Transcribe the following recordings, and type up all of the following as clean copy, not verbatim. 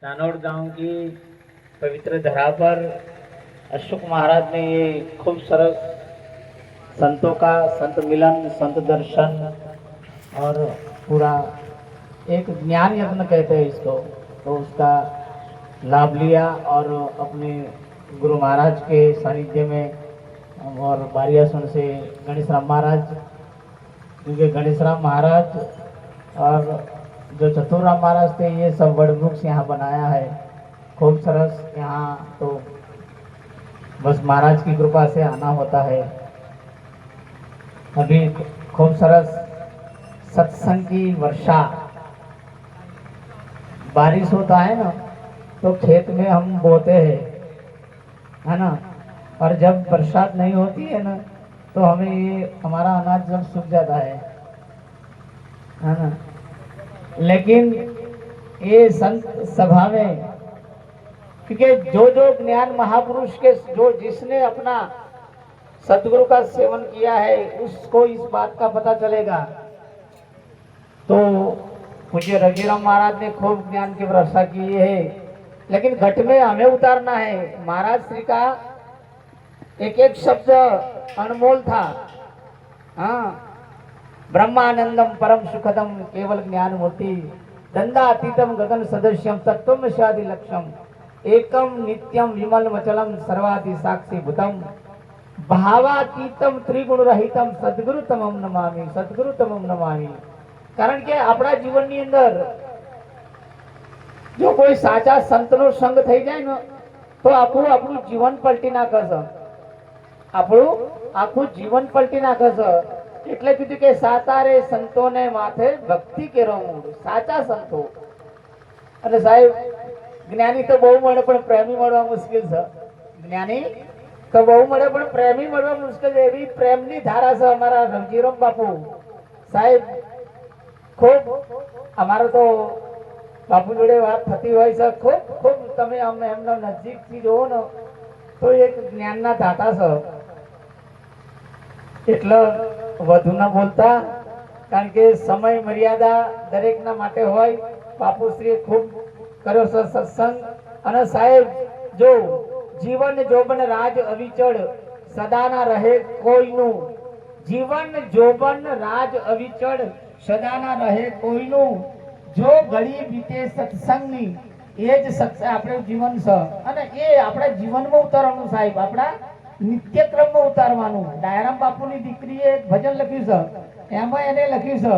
नानौर गांव की पवित्र धरा पर अशोक महाराज ने ये खूब सरस संतों का संत मिलन, संत दर्शन और पूरा एक ज्ञान यज्ञ कहते हैं इसको, तो उसका लाभ लिया और अपने गुरु महाराज के सानिध्य में और बारियासुन से गणेश राम महाराज, क्योंकि गणेश राम महाराज और जो चतुर राम महाराज थे ये सब वड वृक्ष यहाँ बनाया है। खूब सरस यहाँ तो बस महाराज की कृपा से आना होता है। अभी खूब सरस सत्संग की वर्षा, बारिश होता है ना तो खेत में हम बोते हैं, है ना, और जब बरसात नहीं होती है ना तो हमें ये हमारा अनाज जब सूख जाता है ना। लेकिन ये संत सभा में, क्योंकि जो जो ज्ञान महापुरुष के जो जिसने अपना सतगुरु का सेवन किया है उसको इस बात का पता चलेगा। तो पूज्य रघुराम महाराज ने खूब ज्ञान की वर्षा की है, लेकिन घट में हमें उतारना है। महाराज श्री का एक एक शब्द अनमोल था। हाँ, ब्रह्मानंदम परम सुखदम केवल ज्ञान मूर्ति दंडातीतम गगन सदृश्यम तत्वम शादि लक्ष्यम एकम नित्यम विमल मचलम सर्वादि साक्षी भूतम भावातीतम त्रिगुण रहितम सद्गुरु तमम नमामि, सद्गुरु तमम नमामि। कारण के अपना जीवन ની અંદર જો કોઈ સાચા સંતનો સંગ થઈ જાય ને તો આપણું જીવન પલટી નાખશે, આપણું આખું જીવન પલટી નાખશે। એટલે કીધું કે સાતારે સંતોને માથે ભક્તિ કેરો મૂળ, સાચા સંતો। અને સાહેબ જ્ઞાની તો બહુ મળે પણ પ્રેમી મળવા મુશ્કેલ છે। જ્ઞાની તો બહુ મળે પણ પ્રેમી મળવા મુશ્કેલ છે। એવી પ્રેમની ધારા છે અમારા રમજીરામ બાપુ સાહેબ। ખૂબ અમારો તો બાપુ જોડે વાત થતી હોય છે। ખૂબ ખૂબ તમે અમને એમના નજીકથી જોવો ને તો એક જ્ઞાનના દાતા છે। એટલે વધુ ન બોલતા, કારણ કે સમય મર્યાદા દરેકના માટે હોય। બાપુશ્રીએ ખૂબ કર્યો છે સત્સંગ। અને સાહેબ જો જીવન જોબન રાજ અવિચળ સદાના રહે કોઈનું, જીવન જોબન રાજ અવિચળ સદાના રહે કોઈનું, જો ઘડી બીતે સત્સંગની એ જ સત્સંગ આપણું જીવન છે। અને એ આપણા જીવનમાં ઉતારવાનું સાહેબ, આપણા નિત્યક્રમમાં ઉતારવાનું। ડાયરામ બાપુની દીકરીએ એક ભજન લખ્યું છે, એમાં એને લખ્યું છે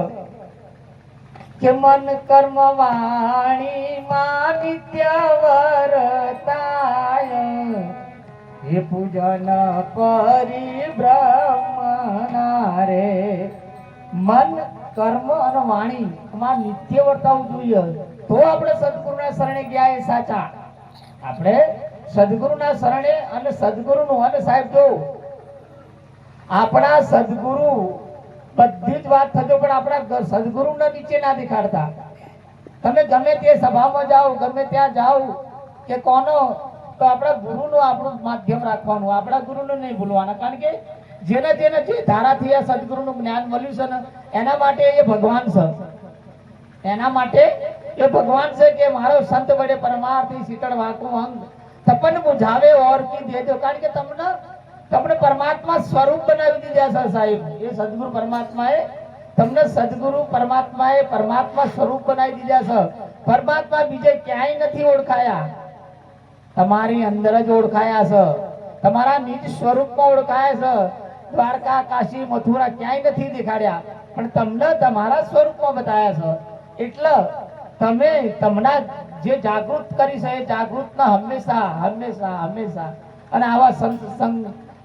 કે મન કર્મ વાણી માં નિત્ય વર્તાય હે પૂજન પરિબ્રહ્મણા રે। મન કર્મ અને વાણી માં નિત્ય વર્તાવું જોઈએ તો આપણે સદગુરુના શરણે ગયા એ સાચા। આપણે સદગુરુના શરણે અને સદગુરુનું, અને સાહેબ જો આપણા સદગુરુ બધી જ વાત થજો પણ આપણા સદગુરુને નીચે ના દેખાડતા। તમે ગમે તે સભામાં જાઓ, ગમે ત્યાં જાઓ કે કોનો, તો આપણા ગુરુનું આપણું માધ્યમ રાખવાનું, આપણા ગુરુને નહીં ભૂલવાના। કારણ કે જેને જેને જે ધારાથી આ સદગુરુનું જ્ઞાન મળ્યું છે ને એના માટે એ ભગવાન છે, એના માટે એ ભગવાન છે કે મારો સંત વડે પરમાર્થી શીતળ વાકું અંગ તપન બુઝાવે ઓર કી દેજો। કારણ કે તમને પરમાત્મા સ્વરૂપ બનાવી દીધા છે સાહેબ। એ સદગુરુ પરમાત્માએ તમને સદગુરુ પરમાત્માએ પરમાત્મા સ્વરૂપ બનાવી દીધા છે। પરમાત્મા બીજે ક્યાંય નથી ઓળખાયા, તમારી અંદર જ ઓળખાયા છે, તમારા નિજ સ્વરૂપમાં ઓળખાયા છે। દ્વારકા, કાશી, મથુરા ક્યાંય નથી દેખાડ્યા પણ તમને તમારા સ્વરૂપમાં બતાવ્યા છે। એટલે તમે તમને જે જાગૃત કરી છે એ જાગૃતના હંમેશા હંમેશા હંમેશા અને આવા સંત સંગ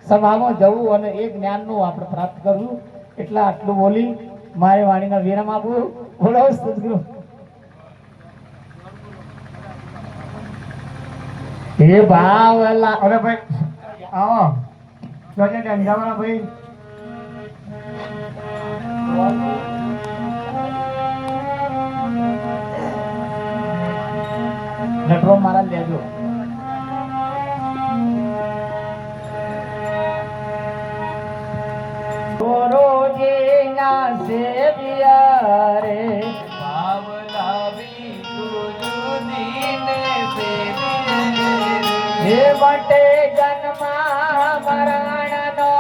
સભામાં જવું અને એ જ્ઞાનનું આપણે પ્રાપ્ત કરવું। એટલે આટલું બોલી મારે વાણીનો વિરામ આપવું। બોલો સદગુરુ। એ ભાવલા અરે ભાઈ આવો જોજે ડંજાવાળા ભાઈ નટરો મારા લેજો। ગુરુજીના સેવિયા રે ભાવ લાવી તુજ દીને હે માટે જન્મા મરણનો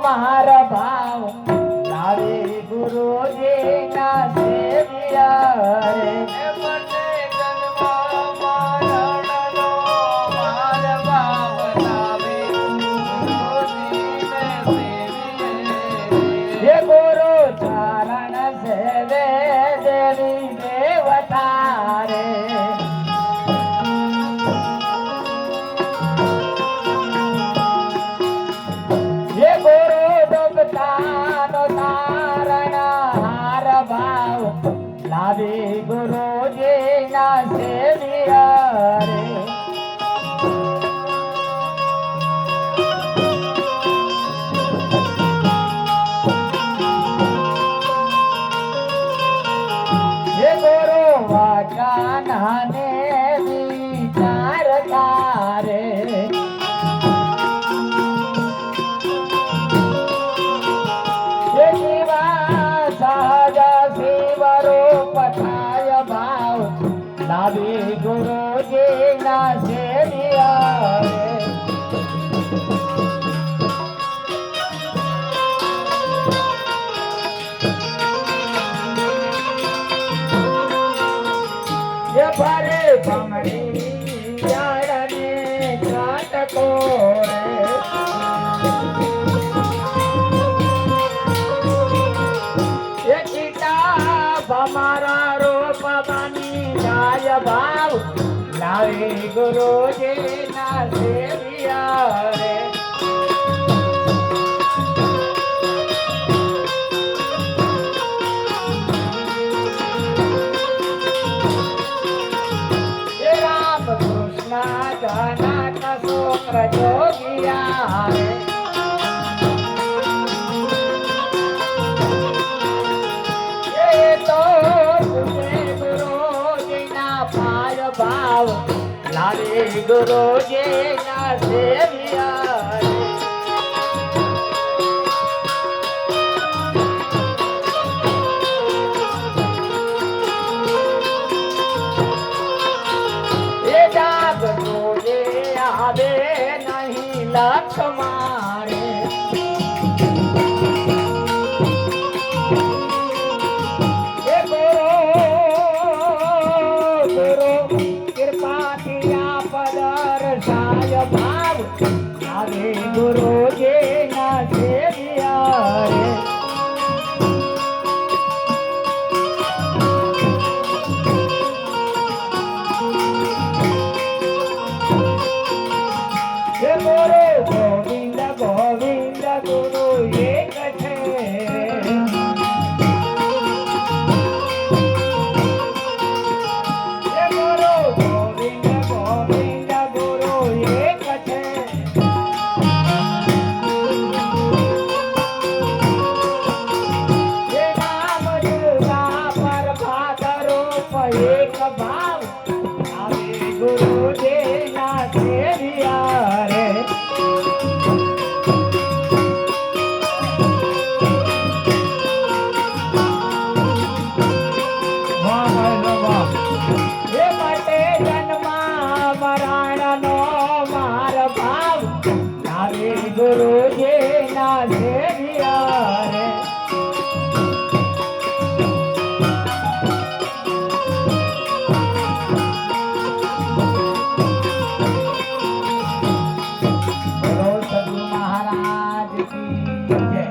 માર ભાવ લાવે ગુરુજી ના સેવિયા રે. હે માટે જન્મા મરણનો માર ભાવ લાવે ગુરુજી ના સેવિયા. હે ગુરુ ચરણ સેવે દેવી દેવતા રે. લાવે ગુરુજી ના સેવિયા રે. હે ગુરુ વચન ને વિચારતા રે. હે જીવા સહજ શિવરૂપ થાય ભાવ લાવે ગુરુજી ના સેવિયા રે. ये भरे भमरी यारने चाटको रे. ये कीटा भमारा रूप बनी जाय भाव लावे गुरुजी ना सेविया रे. जनक शुक्र जोगिया रे. ये तो तुझे गुरुजी ना पाय भाव लावे गुरुजी ना सेविया रे. आवे नहीं लख मारे. हे गुरु कृपा किया पदर साय भाव आवे गुरुजी ना सेविया रे. गुरु गोविंद गोविंद गुरु एक छे. गुरु गोविंद गोविंद गुरु एक छे. नाम जुगा पर भात रूप एक भाव आवे गुरुजी ना सेविया रे. હે માટે જન્મા મરણનો માર ભાવ લાવે ગુરુજી ના સેવિયા રે. બોલો સદગુરુ મહારાજ કી જય.